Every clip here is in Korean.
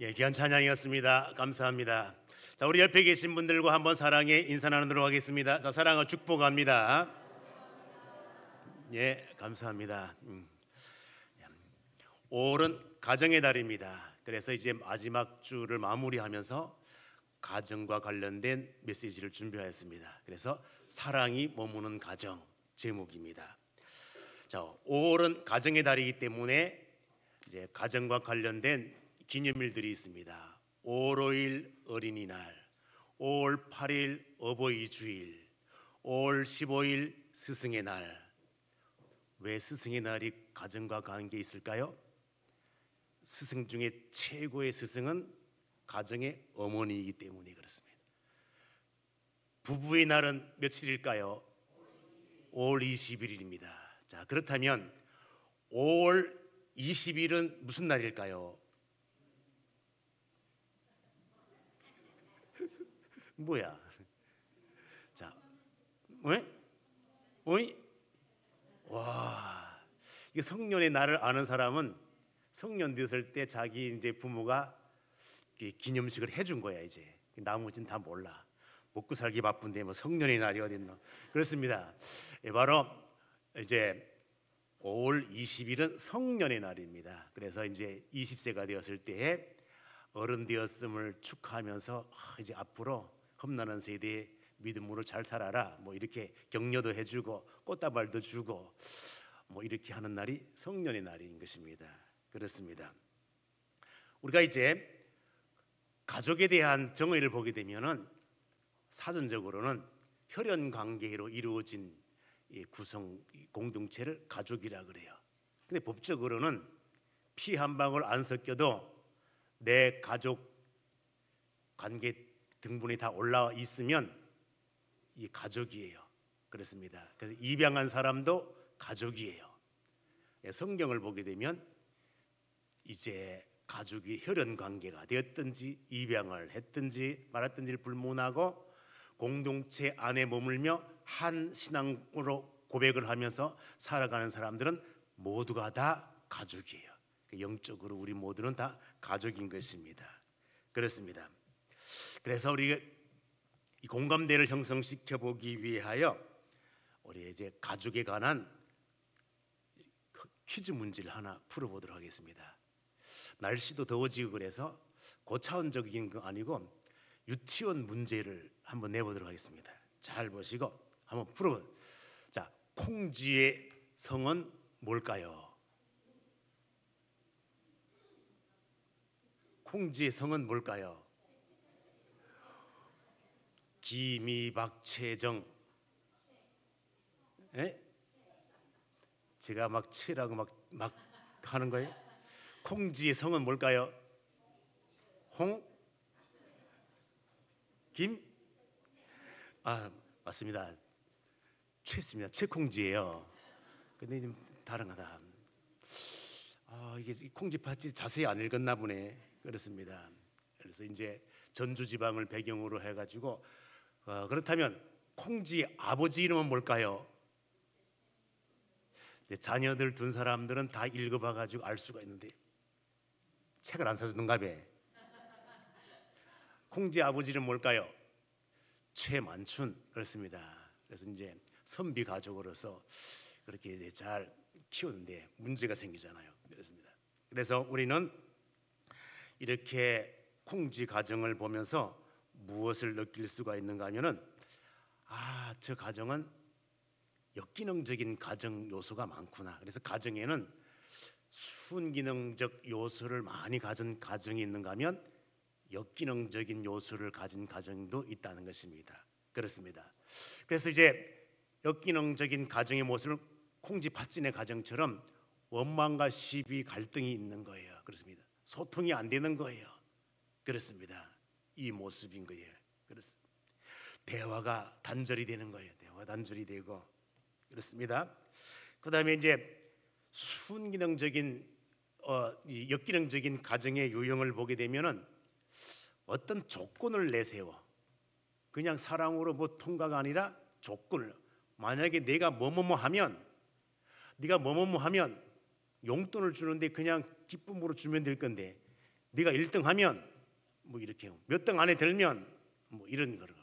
예, 귀한 찬양이었습니다. 감사합니다. 자, 우리 옆에 계신 분들과 한번 사랑의 인사 나누도록 하겠습니다. 자, 사랑을 축복합니다. 예, 감사합니다. 5월은 가정의 달입니다. 그래서 이제 마지막 주를 마무리하면서 가정과 관련된 메시지를 준비하였습니다. 그래서 사랑이 머무는 가정 제목입니다. 자, 5월은 가정의 달이기 때문에 이제 가정과 관련된 기념일들이 있습니다. 5월 5일 어린이날, 5월 8일 어버이 주일, 5월 15일 스승의 날. 왜 스승의 날이 가정과 관계 있을까요? 스승 중에 최고의 스승은 가정의 어머니이기 때문에 그렇습니다. 부부의 날은 며칠일까요? 5월 21일입니다. 자, 그렇다면 5월 20일은 무슨 날일까요? 뭐야? 자, 왜? 어이? 와, 이게 성년의 날을 아는 사람은 성년 됐을 때 자기 이제 부모가 기념식을 해준 거야 이제. 나머지는 다 몰라. 먹고 살기 바쁜데 뭐 성년의 날이 어딨노? 그렇습니다. 예, 바로 이제 5월 20일은 성년의 날입니다. 그래서 이제 20세가 되었을 때에 어른 되었음을 축하하면서 이제 앞으로 험난한 세대에 믿음으로 잘 살아라 뭐 이렇게 격려도 해주고 꽃다발도 주고 뭐 이렇게 하는 날이 성년의 날인 것입니다. 그렇습니다. 우리가 이제 가족에 대한 정의를 보게 되면은 사전적으로는 혈연 관계로 이루어진 구성 공동체를 가족이라 그래요. 근데 법적으로는 피 한 방울 안 섞여도 내 가족 관계 등본이 다 올라와 있으면 이 가족이에요. 그렇습니다. 그래서 입양한 사람도 가족이에요. 성경을 보게 되면 이제 가족이 혈연 관계가 되었든지 입양을 했든지 말았든지를 불문하고 공동체 안에 머물며 한 신앙으로 고백을 하면서 살아가는 사람들은 모두가 다 가족이에요. 영적으로 우리 모두는 다 가족인 것입니다. 그렇습니다. 그래서 우리가 이 공감대를 형성시켜 보기 위하여 우리 이제 가족에 관한 퀴즈 문제를 하나 풀어보도록 하겠습니다. 날씨도 더워지고 그래서 고차원적인 거 아니고 유치원 문제를 한번 내보도록 하겠습니다. 잘 보시고 한번 풀어보. 자, 콩쥐의 성은 뭘까요? 콩쥐의 성은 뭘까요? 기미박최정. 예? 제가 막 최라고 막 하는 거예요? 콩쥐의 성은 뭘까요? 홍? 김? 아, 맞습니다. 최습니다. 최콩쥐예요. 근데 좀 다른하다. 이게 콩쥐 팥쥐 자세히 안 읽었나 보네. 그렇습니다. 그래서 이제 전주 지방을 배경으로 해가지고 그렇다면 콩쥐 아버지 이름은 뭘까요? 자녀들 둔 사람들은 다 읽어봐가지고 알 수가 있는데 책을 안 사주는가 봐. 콩쥐 아버지 이름 뭘까요? 최만춘. 그렇습니다. 그래서 이제 선비 가족으로서 그렇게 잘 키우는데 문제가 생기잖아요. 그렇습니다. 그래서 우리는 이렇게 콩쥐 가정을 보면서 무엇을 느낄 수가 있는가 하면은 저 가정은 역기능적인 가정 요소가 많구나. 그래서 가정에는 순기능적 요소를 많이 가진 가정이 있는가 하면 역기능적인 요소를 가진 가정도 있다는 것입니다. 그렇습니다. 그래서 이제 역기능적인 가정의 모습을 콩쥐 팥쥐의 가정처럼 원망과 시비 갈등이 있는 거예요. 그렇습니다. 소통이 안 되는 거예요. 그렇습니다. 이 모습인 거예요. 그렇습니다. 대화가 단절이 되는 거예요. 대화가 단절이 되고 그렇습니다. 그 다음에 이제 순기능적인 이 역기능적인 가정의 유형을 보게 되면은 어떤 조건을 내세워. 그냥 사랑으로 뭐 통과가 아니라 조건을. 만약에 내가 뭐뭐뭐 하면 네가 뭐뭐뭐 하면 용돈을 주는데 그냥 기쁨으로 주면 될 건데 네가 1등 하면 뭐 이렇게 몇 등 안에 들면 뭐 이런 거를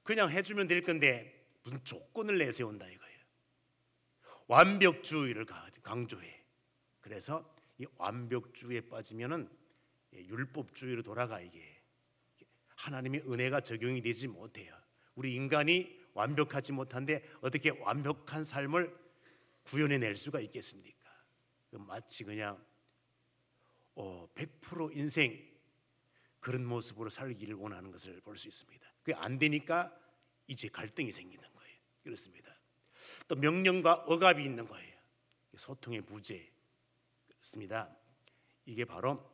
그냥 해주면 될 건데 무슨 조건을 내세운다 이거예요. 완벽주의를 강조해. 그래서 이 완벽주의에 빠지면은 율법주의로 돌아가. 이게 하나님의 은혜가 적용이 되지 못해요. 우리 인간이 완벽하지 못한데 어떻게 완벽한 삶을 구현해낼 수가 있겠습니까? 마치 그냥 100% 인생 그런 모습으로 살기를 원하는 것을 볼 수 있습니다. 그게 안 되니까 이제 갈등이 생기는 거예요. 그렇습니다. 또 명령과 억압이 있는 거예요. 소통의 부재. 그렇습니다. 이게 바로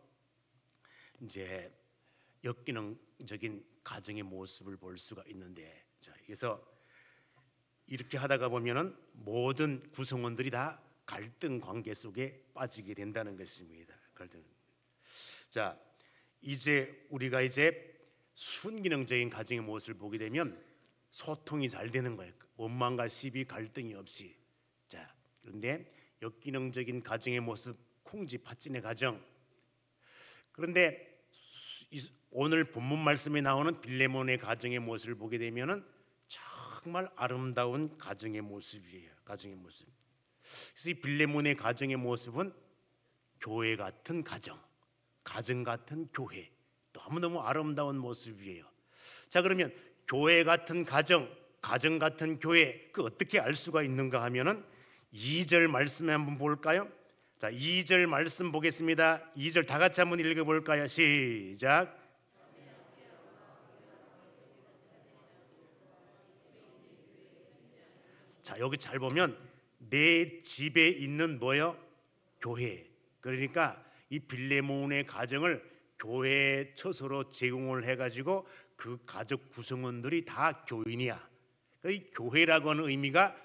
이제 역기능적인 가정의 모습을 볼 수가 있는데, 자, 그래서 이렇게 하다가 보면은 모든 구성원들이 다 갈등 관계 속에 빠지게 된다는 것입니다. 갈등. 자, 이제 우리가 이제 순기능적인 가정의 모습을 보게 되면 소통이 잘 되는 거예요. 원망과 시비, 갈등이 없이. 자, 그런데 역기능적인 가정의 모습, 콩쥐팥쥐의 가정. 그런데 오늘 본문 말씀에 나오는 빌레몬의 가정의 모습을 보게 되면은 정말 아름다운 가정의 모습이에요. 가정의 모습. 그래서 이 빌레몬의 가정의 모습은 교회 같은 가정, 가정 같은 교회, 너무너무 아름다운 모습이에요. 자, 그러면 교회 같은 가정, 가정 같은 교회, 그 어떻게 알 수가 있는가 하면은 2절 말씀에 한번 볼까요? 자, 2절 말씀 보겠습니다. 2절 다 같이 한번 읽어볼까요? 시작. 자, 여기 잘 보면 내 집에 있는 뭐요? 교회. 그러니까 이 빌레몬의 가정을 교회 처소로 제공을 해가지고 그 가족 구성원들이 다 교인이야. 이 교회라고 하는 의미가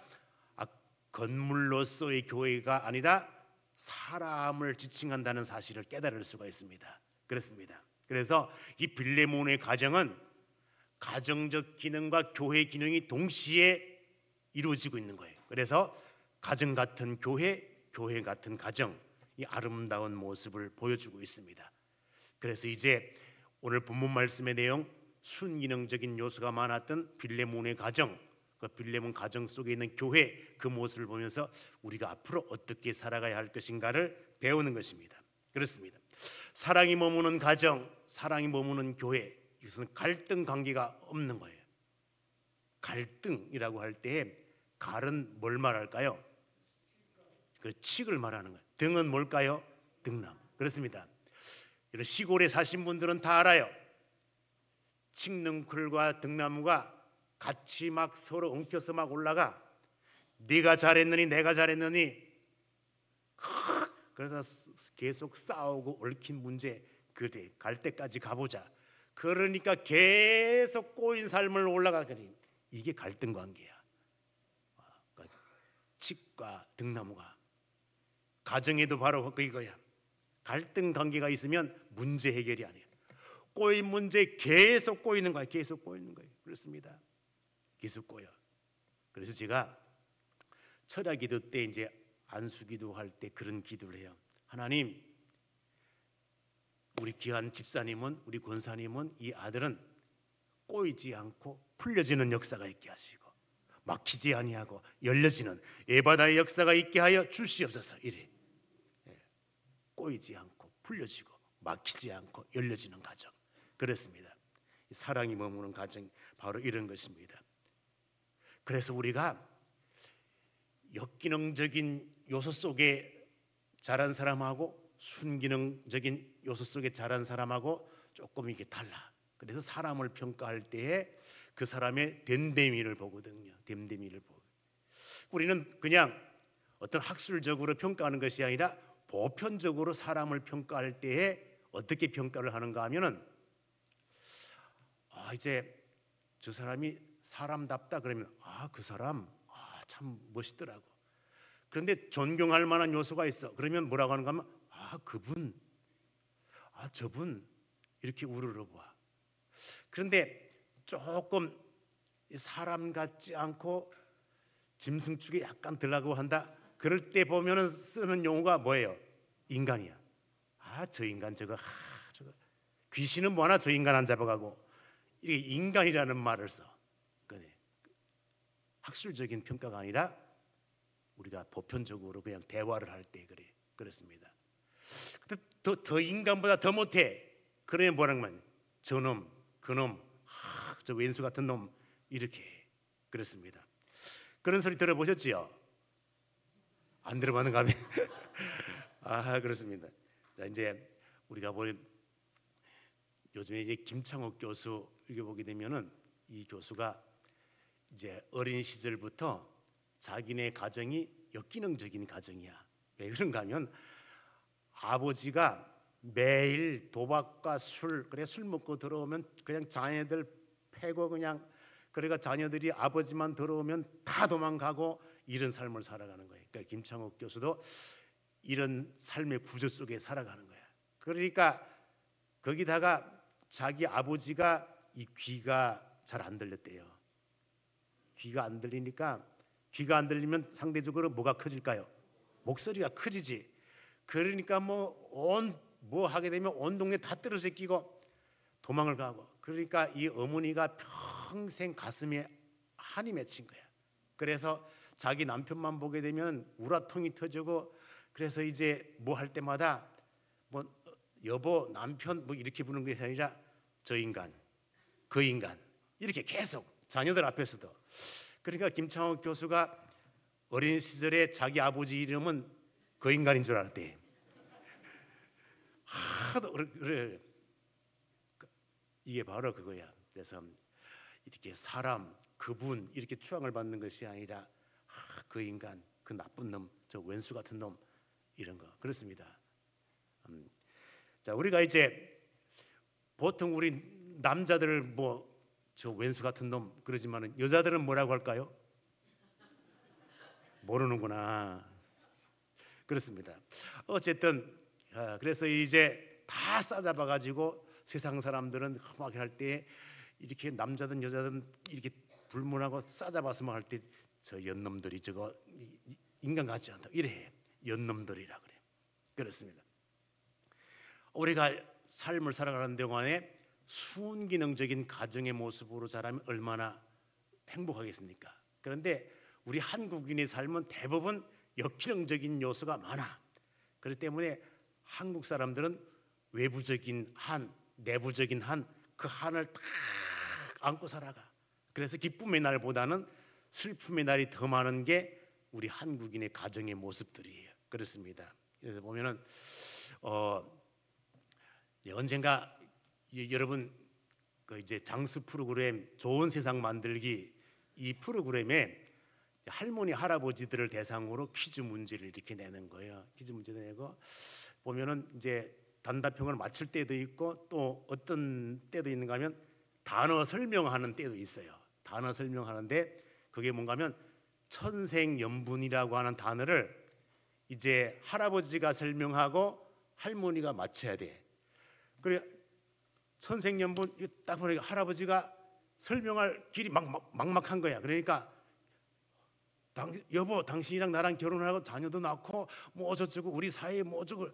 건물로서의 교회가 아니라 사람을 지칭한다는 사실을 깨달을 수가 있습니다. 그렇습니다. 그래서 이 빌레몬의 가정은 가정적 기능과 교회 기능이 동시에 이루어지고 있는 거예요. 그래서 가정 같은 교회, 교회 같은 가정, 이 아름다운 모습을 보여주고 있습니다. 그래서 이제 오늘 본문 말씀의 내용, 순기능적인 요소가 많았던 빌레몬의 가정, 그 빌레몬 가정 속에 있는 교회, 그 모습을 보면서 우리가 앞으로 어떻게 살아가야 할 것인가를 배우는 것입니다. 그렇습니다. 사랑이 머무는 가정, 사랑이 머무는 교회, 이것은 갈등 관계가 없는 거예요. 갈등이라고 할 때 갈은 뭘 말할까요? 그 칡을 말하는 거예요. 등은 뭘까요? 등나무. 그렇습니다. 이런 시골에 사신 분들은 다 알아요. 칡능쿨과 등나무가 같이 막 서로 엉켜서 막 올라가. 네가 잘했느니 내가 잘했느니, 그래서 계속 싸우고 얽힌 문제, 그래 갈 때까지 가보자. 그러니까 계속 꼬인 삶을 올라가더니 이게 갈등 관계야. 칡과 등나무가 가정에도 바로 그거야. 갈등 관계가 있으면 문제 해결이 아니에요. 꼬인 문제 계속 꼬이는 거예요. 계속 꼬이는 거예요. 그렇습니다. 계속 꼬여. 그래서 제가 철야 기도 때 이제 안수기도 할 때 그런 기도를 해요. 하나님, 우리 귀한 집사님은, 우리 권사님은, 이 아들은 꼬이지 않고 풀려지는 역사가 있게 하시고 막히지 아니하고 열려지는 에바다의 역사가 있게 하여 주시옵소서. 이래. 꼬이지 않고 풀려지고 막히지 않고 열려지는 가정. 그렇습니다. 사랑이 머무는 가정, 바로 이런 것입니다. 그래서 우리가 역기능적인 요소 속에 자란 사람하고 순기능적인 요소 속에 자란 사람하고 조금 이게 달라. 그래서 사람을 평가할 때에 그 사람의 됨됨이를 보거든요. 됨됨이를 보고. 우리는 그냥 어떤 학술적으로 평가하는 것이 아니라 보편적으로 사람을 평가할 때에 어떻게 평가를 하는가 하면은, 이제 저 사람이 사람답다 그러면 그 사람 참 멋있더라고. 그런데 존경할 만한 요소가 있어. 그러면 뭐라고 하는가 하면 그분, 저분, 이렇게 우러러봐. 그런데 조금 사람 같지 않고 짐승축에 약간 들라고 한다. 그럴 때 보면은 쓰는 용어가 뭐예요? 인간이야. 저 인간 저거 귀신은 뭐하나 저 인간 안 잡아가고 이게 인간이라는 말을 써. 학술적인 평가가 아니라 우리가 보편적으로 그냥 대화를 할 때 그렇습니다. 더 인간보다 더 못해. 그러면 뭐라는 말? 저놈, 그놈, 저 왼수 같은 놈 이렇게 그렇습니다. 그런 소리 들어보셨지요? 안 들어봤는가 하면 그렇습니다. 자, 이제 우리가 요즘에 이제 김창옥 교수 이렇게 보게 되면은 이 교수가 이제 어린 시절부터 자기네 가정이 역기능적인 가정이야. 왜 그런가 하면 아버지가 매일 도박과 술 먹고 들어오면 그냥 자녀들 패고 그냥 그러니까 자녀들이 아버지만 들어오면 다 도망가고 이런 삶을 살아가는 거예요. 그러니까 김창옥 교수도 이런 삶의 구조 속에 살아가는 거야. 그러니까 거기다가 자기 아버지가 이 귀가 잘 안 들렸대요. 귀가 안 들리니까 귀가 안 들리면 상대적으로 뭐가 커질까요? 목소리가 커지지. 그러니까 뭐 하게 되면 온 동네 다 떨어져 끼고 도망을 가고 그러니까 이 어머니가 평생 가슴에 한이 맺힌 거야. 그래서 자기 남편만 보게 되면 우라통이 터지고 그래서 이제 뭐 할 때마다 뭐 여보 남편 뭐 이렇게 부르는 게 아니라 저 인간 그 인간 이렇게 계속 자녀들 앞에서도 그러니까 김창옥 교수가 어린 시절에 자기 아버지 이름은 그 인간인 줄 알았대. 하도 그래. 이게 바로 그거야. 그래서 이렇게 사람 그분 이렇게 추앙을 받는 것이 아니라 그 인간 그 나쁜 놈 저 왼수 같은 놈 이런 거 그렇습니다. 자 우리가 이제 보통 우리 남자들 뭐 저 왼수 같은 놈 그러지만은 여자들은 뭐라고 할까요? 모르는구나. 그렇습니다. 어쨌든 그래서 이제 다 싸잡아 가지고 세상 사람들은 막 할 때 이렇게 남자든 여자든 이렇게 불문하고 싸잡아서만 할 때 저 연놈들이 저거 인간 같지 않다 이래 연놈들이라 그래. 그렇습니다. 우리가 삶을 살아가는 동안에 순기능적인 가정의 모습으로 자라면 얼마나 행복하겠습니까? 그런데 우리 한국인의 삶은 대부분 역기능적인 요소가 많아. 그렇기 때문에 한국 사람들은 외부적인 한, 내부적인 한, 그 한을 딱 안고 살아가. 그래서 기쁨의 날보다는 슬픔의 날이 더 많은 게 우리 한국인의 가정의 모습들이에요. 그렇습니다. 그래서 보면은 언젠가 여러분 그 이제 장수 프로그램 좋은 세상 만들기 이 프로그램에 할머니 할아버지들을 대상으로 퀴즈 문제를 이렇게 내는 거예요. 퀴즈 문제 내고 보면은 이제 단답형을 맞출 때도 있고 또 어떤 때도 있는가 하면 단어 설명하는 때도 있어요. 단어 설명하는데 그게 뭔가 하면 천생연분이라고 하는 단어를 이제 할아버지가 설명하고 할머니가 맞춰야 돼. 그래 천생연분 딱 보니까 할아버지가 설명할 길이 막막한 거야. 그러니까 여보 당신이랑 나랑 결혼하고 자녀도 낳고 뭐 어쩌고 우리 사이에 뭐 어쩌고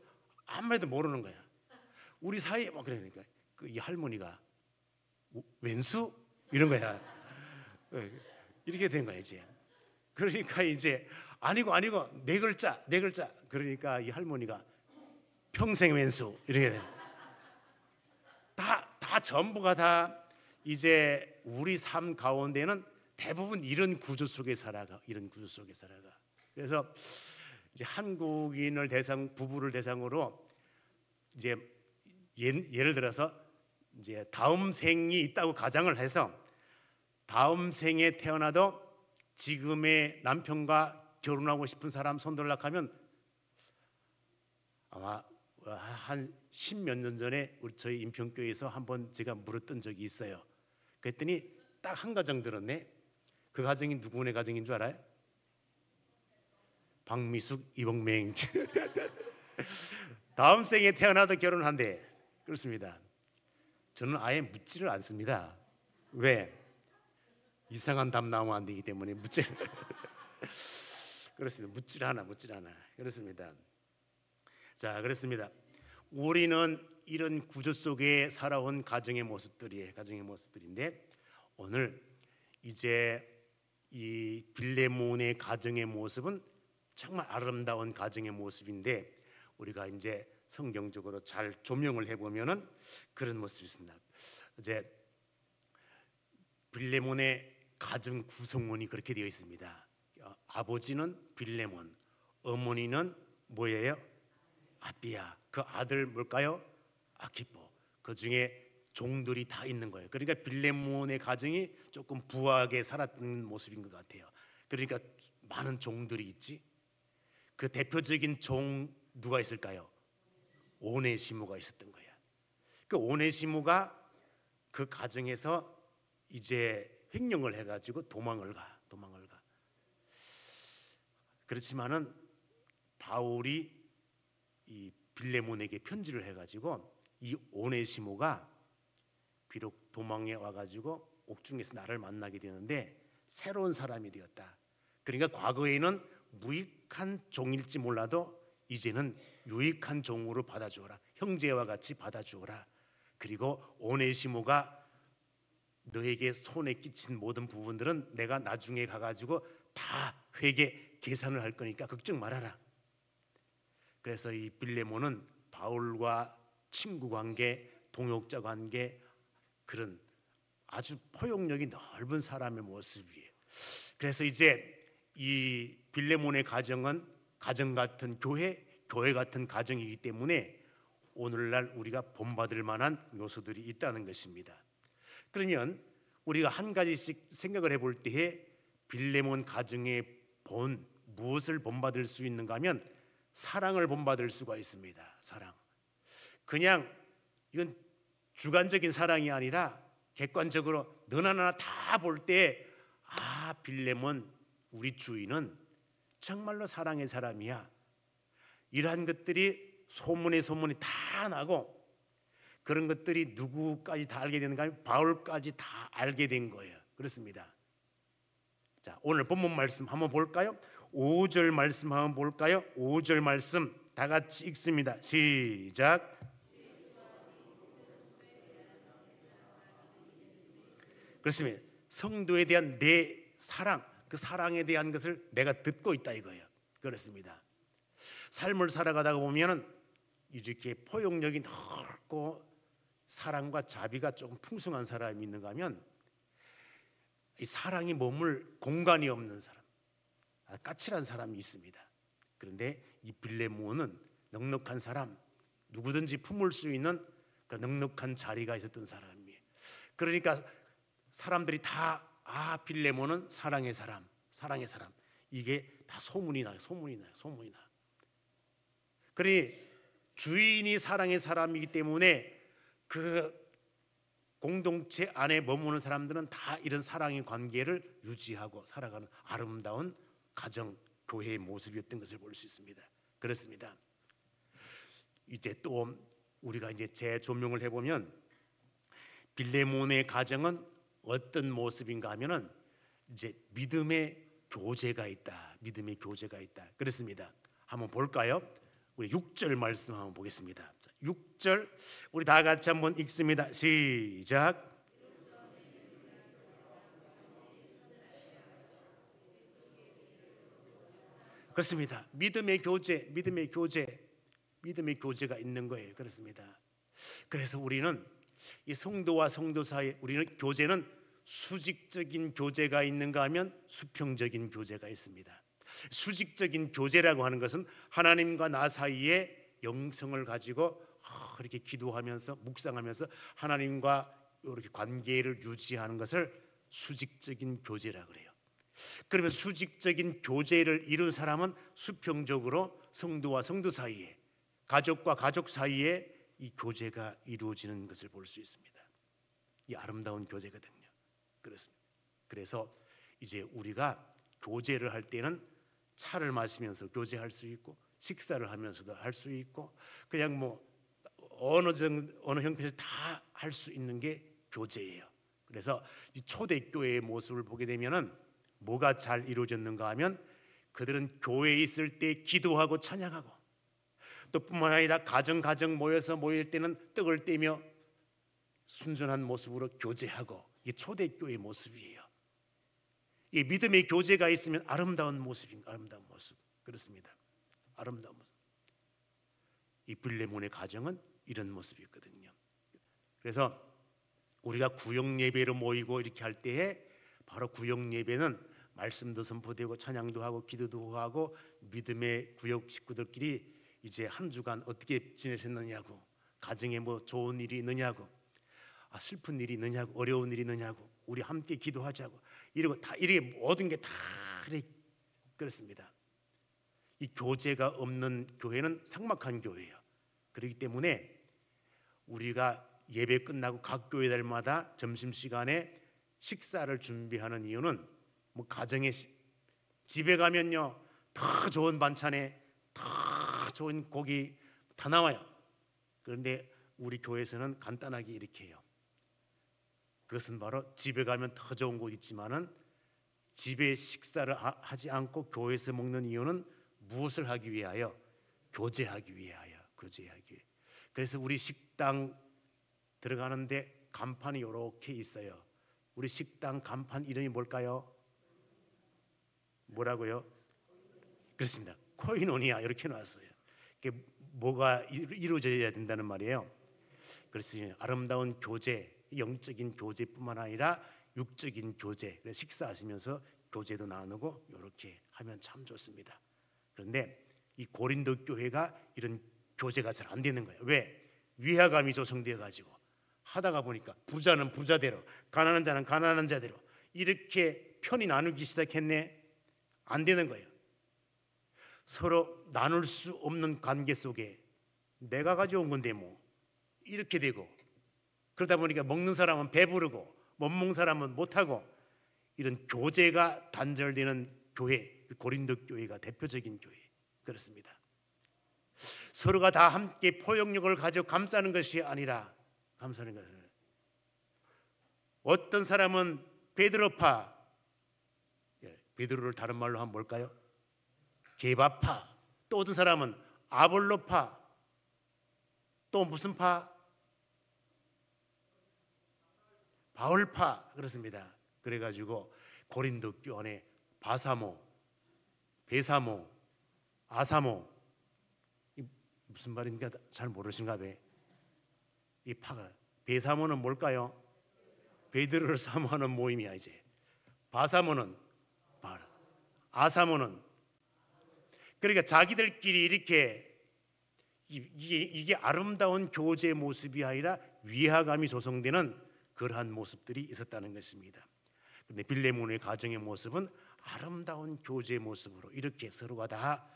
아무 말도 모르는 거야. 우리 사이에 뭐 그러니까 이 할머니가 왼수 이런 거야. 이렇게 된 거야 이제. 그러니까 이제 아니고 네 글자 그러니까 이 할머니가 평생 왼수 이렇게 돼. 다 전부가 다 이제 우리 삶 가운데는 대부분 이런 구조 속에 살아가. 그래서 이제 한국인을 부부를 대상으로 이제 예를 들어서 이제 다음 생이 있다고 가정을 해서 다음 생에 태어나도 지금의 남편과 결혼하고 싶은 사람 손들락 하면 아마 한 10몇 년 전에 저희 인평교회에서 한번 제가 물었던 적이 있어요. 그랬더니 딱 한 가정 들었네. 그 가정이 누구네 가정인 줄 알아요? 박미숙, 이봉맹. 다음 생에 태어나도 결혼한대. 그렇습니다. 저는 아예 묻지를 않습니다. 왜? 이상한 답 나오면 안 되기 때문에 그렇습니다. 묻질 않아. 그렇습니다. 자, 그렇습니다. 우리는 이런 구조 속에 살아온 가정의 모습들인데 오늘 이제 이 빌레몬의 가정의 모습은 정말 아름다운 가정의 모습인데 우리가 이제 성경적으로 잘 조명을 해보면은 그런 모습이 있습니다. 이제 빌레몬의 가정 구성원이 그렇게 되어 있습니다. 아버지는 빌레몬, 어머니는 뭐예요? 아비야. 그 아들 뭘까요? 아키포. 그 중에 종들이 다 있는 거예요. 그러니까 빌레몬의 가정이 조금 부하게 살았던 모습인 것 같아요. 그러니까 많은 종들이 있지. 그 대표적인 종 누가 있을까요? 오네시모가 있었던 거야. 그 오네시모가 그 가정에서 이제 횡령을 해가지고 도망을 가. 그렇지만은 바울이 이 빌레몬에게 편지를 해가지고 이 오네시모가 비록 도망에 와가지고 옥중에서 나를 만나게 되는데 새로운 사람이 되었다. 그러니까 과거에는 무익한 종일지 몰라도 이제는 유익한 종으로 받아주어라. 형제와 같이 받아주어라. 그리고 오네시모가 너에게 손에 끼친 모든 부분들은 내가 나중에 가가지고 다 회계 계산을 할 거니까 걱정 말아라. 그래서 이 빌레몬은 바울과 친구 관계, 동역자 관계, 그런 아주 포용력이 넓은 사람의 모습이에요. 그래서 이제 이 빌레몬의 가정은 가정 같은 교회 같은 가정이기 때문에 오늘날 우리가 본받을 만한 요소들이 있다는 것입니다. 그러면 우리가 한 가지씩 생각을 해볼 때에 빌레몬 가정의 무엇을 본받을 수 있는가 하면 사랑을 본받을 수가 있습니다. 사랑. 그냥 이건 주관적인 사랑이 아니라 객관적으로 너나 나나 다 볼 때 빌레몬 우리 주인은 정말로 사랑의 사람이야. 이러한 것들이 소문이 다 나고 그런 것들이 누구까지 다 알게 되는가 하면 바울까지 다 알게 된 거예요. 그렇습니다. 자, 오늘 본문 말씀 한번 볼까요? 5절 말씀 한번 볼까요? 5절 말씀 다 같이 읽습니다. 시작. 그렇습니다. 성도에 대한 내 사랑, 그 사랑에 대한 것을 내가 듣고 있다 이거예요. 그렇습니다. 삶을 살아가다가 보면은 이렇게 포용력이 넓고 사랑과 자비가 조금 풍성한 사람이 있는가 하면 이 사랑이 머물 공간이 없는 사람, 까칠한 사람이 있습니다. 그런데 이 빌레몬은 넉넉한 사람, 누구든지 품을 수 있는 그 넉넉한 자리가 있었던 사람이에요. 그러니까 사람들이 다 빌레몬은 사랑의 사람. 이게 다 소문이 나요. 그러니 주인이 사랑의 사람이기 때문에 그 공동체 안에 머무는 사람들은 다 이런 사랑의 관계를 유지하고 살아가는 아름다운 가정, 교회의 모습이었던 것을 볼 수 있습니다. 그렇습니다. 이제 또 우리가 이제 재조명을 해보면 빌레몬의 가정은 어떤 모습인가 하면은 이제 믿음의 교제가 있다. 그렇습니다. 한번 볼까요? 우리 6절 말씀 한번 보겠습니다. 6절 우리 다 같이 한번 읽습니다. 시작. 그렇습니다. 믿음의 교제가 있는 거예요. 그렇습니다. 그래서 우리는 이 성도와 성도 사이에 우리는 교제는 수직적인 교제가 있는가 하면 수평적인 교제가 있습니다. 수직적인 교제라고 하는 것은 하나님과 나 사이에 영성을 가지고 이렇게 기도하면서 묵상하면서 하나님과 이렇게 관계를 유지하는 것을 수직적인 교제라 그래요. 그러면 수직적인 교제를 이룬 사람은 수평적으로 성도와 성도 사이에, 가족과 가족 사이에 이 교제가 이루어지는 것을 볼 수 있습니다. 이 아름다운 교제거든요. 그렇습니다. 그래서 이제 우리가 교제를 할 때는 차를 마시면서 교제할 수 있고 식사를 하면서도 할 수 있고 그냥 뭐 어느 형편에서 다 할 수 있는 게 교제예요. 그래서 이 초대교회의 모습을 보게 되면은 뭐가 잘 이루어졌는가 하면 그들은 교회에 있을 때 기도하고 찬양하고 또 뿐만 아니라 가정 모여서 모일 때는 떡을 떼며 순전한 모습으로 교제하고, 이게 초대교회의 모습이에요. 이 믿음의 교제가 있으면 아름다운 모습입니다. 아름다운 모습. 그렇습니다. 아름다운 모습. 이 빌레몬의 가정은 이런 모습이었거든요. 그래서 우리가 구역 예배로 모이고 이렇게 할 때에 바로 구역 예배는 말씀도 선포되고 찬양도 하고 기도도 하고 믿음의 구역 식구들끼리 이제 한 주간 어떻게 지내셨느냐고, 가정에 뭐 좋은 일이 있느냐고, 슬픈 일이 있느냐고, 어려운 일이 있느냐고, 우리 함께 기도하자고, 이러고 다 이렇게 모든 게 다 그렇습니다. 이 교제가 없는 교회는 삭막한 교회예요. 그렇기 때문에 우리가 예배 끝나고 각 교회들마다 점심시간에 식사를 준비하는 이유는 뭐 가정에 집에 가면요 더 좋은 반찬에 더 좋은 고기 다 나와요. 그런데 우리 교회에서는 간단하게 이렇게 해요. 그것은 바로 집에 가면 더 좋은 곳 있지만은 집에 식사를 하지 않고 교회에서 먹는 이유는 무엇을 하기 위하여? 교제하기 위하여. 교제하기 위해. 그래서 우리 식당 들어가는데 간판이 이렇게 있어요. 우리 식당 간판 이름이 뭘까요? 뭐라고요? 그렇습니다. 코이노니아 이렇게 나왔어요. 이게 뭐가 이루어져야 된다는 말이에요. 그래서 아름다운 교제, 영적인 교제뿐만 아니라 육적인 교제, 식사하시면서 교제도 나누고 이렇게 하면 참 좋습니다. 그런데 이 고린도 교회가 이런 교제가 잘 안 되는 거예요. 왜? 위화감이 조성되어 가지고 하다가 보니까 부자는 부자대로, 가난한 자는 가난한 자대로 이렇게 편히 나누기 시작했네. 안 되는 거예요. 서로 나눌 수 없는 관계 속에 내가 가져온 건데 뭐 이렇게 되고, 그러다 보니까 먹는 사람은 배부르고 못 먹는 사람은 못하고, 이런 교제가 단절되는 교회, 고린도 교회가 대표적인 교회. 그렇습니다. 서로가 다 함께 포용력을 가지고 감싸는 것이 아니라, 감싸는 것을, 어떤 사람은 베드로파, 베드로를 다른 말로 하면 뭘까요? 게바파. 또 어떤 사람은 아볼로파. 또 무슨 파? 바울파. 그렇습니다. 그래가지고 고린도 교회 바사모, 베사모, 아사모, 무슨 말인가 잘 모르신가 봐요. 이 파가, 베사모는 뭘까요? 베드로를 사모하는 모임이야. 이제 바사모는 발, 아사모는, 그러니까 자기들끼리 이렇게 이게 아름다운 교제의 모습이 아니라 위화감이 조성되는 그러한 모습들이 있었다는 것입니다. 그런데 빌레몬의 가정의 모습은 아름다운 교제의 모습으로 이렇게 서로가 다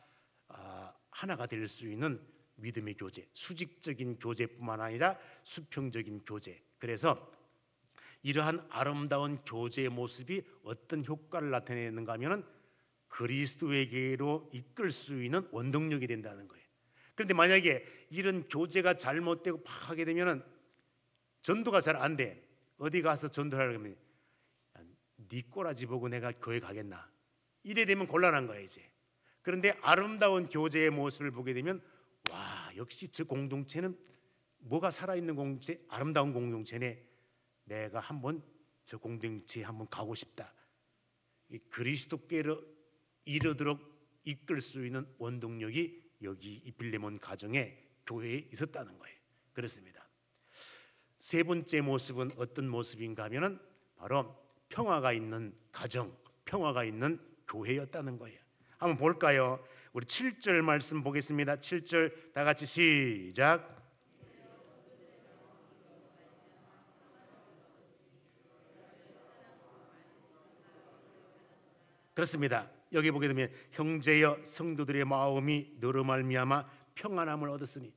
하나가 될 수 있는 믿음의 교제, 수직적인 교제뿐만 아니라 수평적인 교제. 그래서 이러한 아름다운 교제의 모습이 어떤 효과를 나타내는가 하면은 그리스도에게로 이끌 수 있는 원동력이 된다는 거예요. 그런데 만약에 이런 교제가 잘못되고 하게 되면은 전도가 잘 안 돼. 어디 가서 전도를 하려면 네 꼬라지 보고 내가 교회 가겠나? 이래 되면 곤란한 거예요 이제. 그런데 아름다운 교제의 모습을 보게 되면 와, 역시 저 공동체는 뭐가 살아있는 공동체, 아름다운 공동체네. 내가 한번 저 공동체에 한번 가고 싶다. 이 그리스도께로 이르도록 이끌 수 있는 원동력이 여기 이 빌레몬 가정의 교회에 있었다는 거예요. 그렇습니다. 세 번째 모습은 어떤 모습인가 하면은 바로 평화가 있는 가정, 평화가 있는 교회였다는 거예요. 한번 볼까요? 우리 7절 말씀 보겠습니다. 7절 다 같이 시작. 그렇습니다. 여기 보게 되면 형제여 성도들의 마음이 너로 말미암아 평안함을 얻었으니,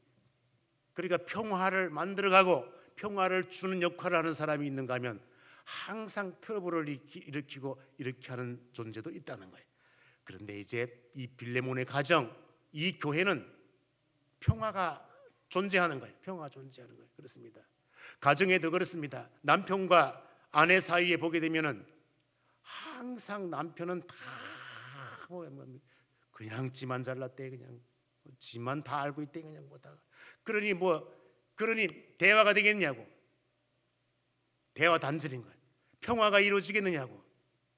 그러니까 평화를 만들어가고 평화를 주는 역할을 하는 사람이 있는가 하면 항상 트러블을 일으키고 이렇게 하는 존재도 있다는 거예요. 그런데 이제 이 빌레몬의 가정, 이 교회는 평화가 존재하는 거예요. 평화가 존재하는 거예요. 그렇습니다. 가정에도 그렇습니다. 남편과 아내 사이에 보게 되면은 항상 남편은 다 그냥 지만 잘났대, 그냥 지만 다 알고 있대 그냥 뭐다가. 그러니 대화가 되겠냐고. 대화 단절인 거야. 평화가 이루어지겠느냐고.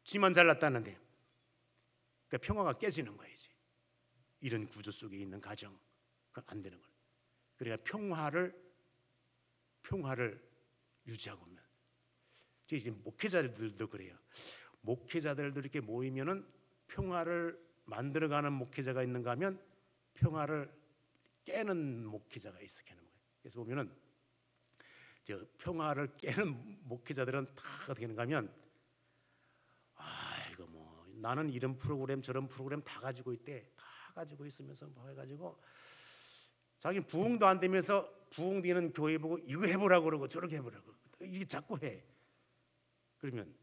지만 잘났다는데. 그러니까 평화가 깨지는 거야 이제. 이런 구조 속에 있는 가정, 그건 안 되는 거야. 그러니까 평화를 유지하고 오면. 이제 목회자들도 그래요. 목회자들도 이렇게 모이면은 평화를 만들어가는 목회자가 있는가 하면 평화를 깨는 목회자가 있어 깨는 거예요. 그래서 보면은 평화를 깨는 목회자들은 다 어떻게 하는가 하면 이거 뭐 나는 이런 프로그램 저런 프로그램 다 가지고 있대. 다 가지고 있으면서 뭐 해가지고 자기는 부흥도 안 되면서 부흥되는 교회 보고 이거 해보라고 그러고 저렇게 해보라고 이게 자꾸 해. 그러면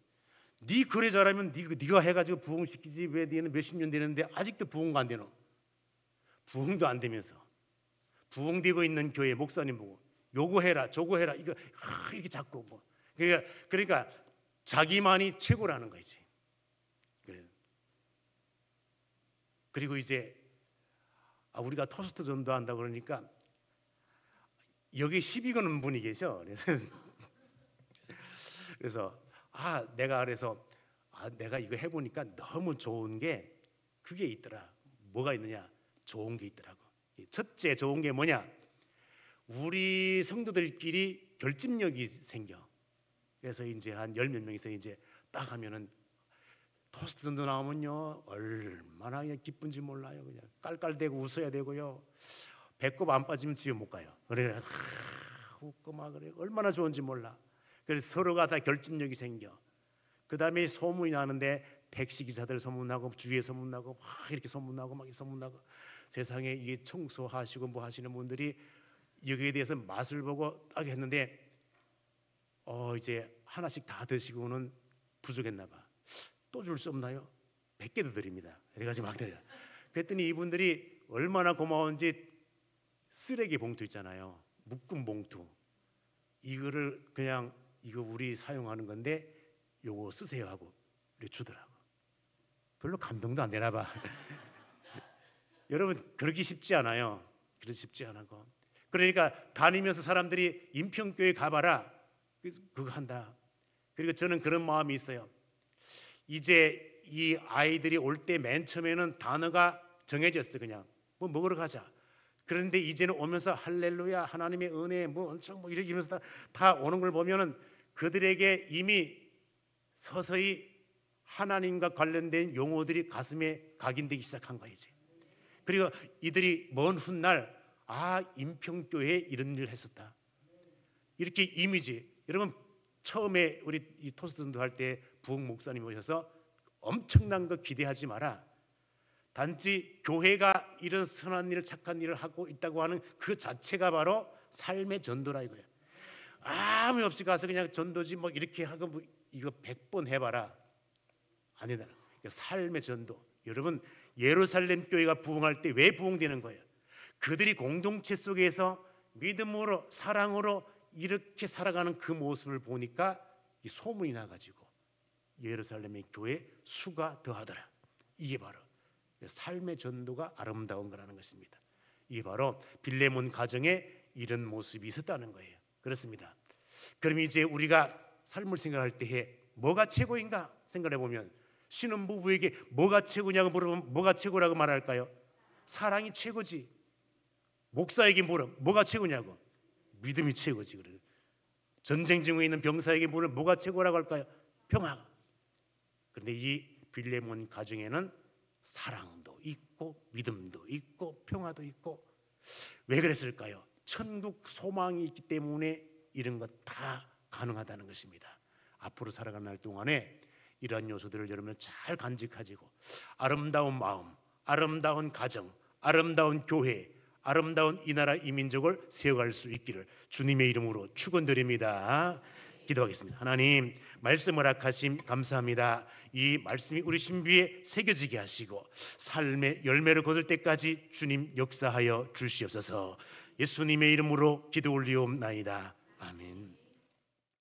네 그래 잘하면 네가 해가지고 부흥시키지 왜 너는 몇십 년 되는데 아직도 부흥가 안 되노? 부흥도 안 되면서 부흥되고 있는 교회 목사님 보고 요거 해라 저거 해라 이거 이렇게 자꾸 뭐 그러니까 자기만이 최고라는 거지. 그리고 이제 우리가 토스트 전도한다 그러니까 여기 시비 거는 분이 계셔. 그래서 내가 이거 해보니까 너무 좋은 게 그게 있더라. 뭐가 있느냐? 좋은 게 있더라고. 첫째 좋은 게 뭐냐? 우리 성도들끼리 결집력이 생겨. 그래서 이제 한 10몇 명이서 이제 딱 하면은 토스트 전도 나오면요 얼마나 그냥 기쁜지 몰라요. 그냥 깔깔대고 웃어야 되고요. 배꼽 안 빠지면 집에 못 가요. 그래 웃고 막 그래 얼마나 좋은지 몰라. 그래서 서로가 다 결집력이 생겨. 그 다음에 소문이 나는데 택시 기사들 소문나고 주위에 소문나고 막 이렇게 소문나고 막 소문나고 세상에 이게 청소하시고 뭐 하시는 분들이 여기에 대해서 맛을 보고 딱 했는데 이제 하나씩 다 드시고는 부족했나 봐. 또 줄 수 없나요? 100개도 드립니다. 그래가지고 막 드려요. 그랬더니 이분들이 얼마나 고마운지 쓰레기 봉투 있잖아요. 묶음 봉투. 이거를 그냥 이거 우리 사용하는 건데 요거 쓰세요 하고 주더라고. 별로 감동도 안 되나 봐. 여러분 그러기 쉽지 않아요. 그러기 쉽지 않고. 그러니까 다니면서 사람들이 인평교회 가봐라. 그래서 그거 한다. 그리고 저는 그런 마음이 있어요. 이제 이 아이들이 올 때 맨 처음에는 단어가 정해졌어. 그냥 뭐 먹으러 가자. 그런데 이제는 오면서 할렐루야 하나님의 은혜 뭐 엄청 뭐 이러면서 다 오는 걸 보면은 그들에게 이미 서서히 하나님과 관련된 용어들이 가슴에 각인되기 시작한 거예요. 이제. 그리고 이들이 먼 훗날 인평교회에 이런 일을 했었다. 이렇게 이미지. 여러분 처음에 우리 이 토스트 전도할 때 부흥 목사님 오셔서 엄청난 거 기대하지 마라. 단지 교회가 이런 선한 일을 착한 일을 하고 있다고 하는 그 자체가 바로 삶의 전도라 이거예요. 아무 없이 가서 그냥 전도지 뭐 이렇게 하고 뭐 이거 100번 해봐라. 아니다. 삶의 전도. 여러분 예루살렘 교회가 부흥할 때 왜 부흥되는 거예요? 그들이 공동체 속에서 믿음으로 사랑으로 이렇게 살아가는 그 모습을 보니까 이 소문이 나가지고 예루살렘의 교회 수가 더하더라. 이게 바로 삶의 전도가 아름다운 거라는 것입니다. 이게 바로 빌레몬 가정에 이런 모습이 있었다는 거예요. 그렇습니다. 그럼 이제 우리가 삶을 생각할 때에 뭐가 최고인가 생각해 보면 신혼부부에게 뭐가 최고냐고 물어보면 뭐가 최고라고 말할까요? 사랑이 최고지. 목사에게 뭐가 최고냐고? 믿음이 최고지. 그래. 전쟁 중에 있는 병사에게 물으면 뭐가 최고라고 할까요? 평화가. 그런데 이 빌레몬 가정에는 사랑도 있고 믿음도 있고 평화도 있고. 왜 그랬을까요? 천국 소망이 있기 때문에 이런 것 다 가능하다는 것입니다. 앞으로 살아가는 날 동안에 이러한 요소들을 여러분 잘 간직하시고 아름다운 마음, 아름다운 가정, 아름다운 교회, 아름다운 이 나라 이 민족을 세워갈 수 있기를 주님의 이름으로 축원드립니다. 기도하겠습니다. 하나님 말씀 허락하심 감사합니다. 이 말씀이 우리 신비에 새겨지게 하시고 삶의 열매를 거둘 때까지 주님 역사하여 주시옵소서. 예수님의 이름으로 기도 올리옵나이다. 아멘.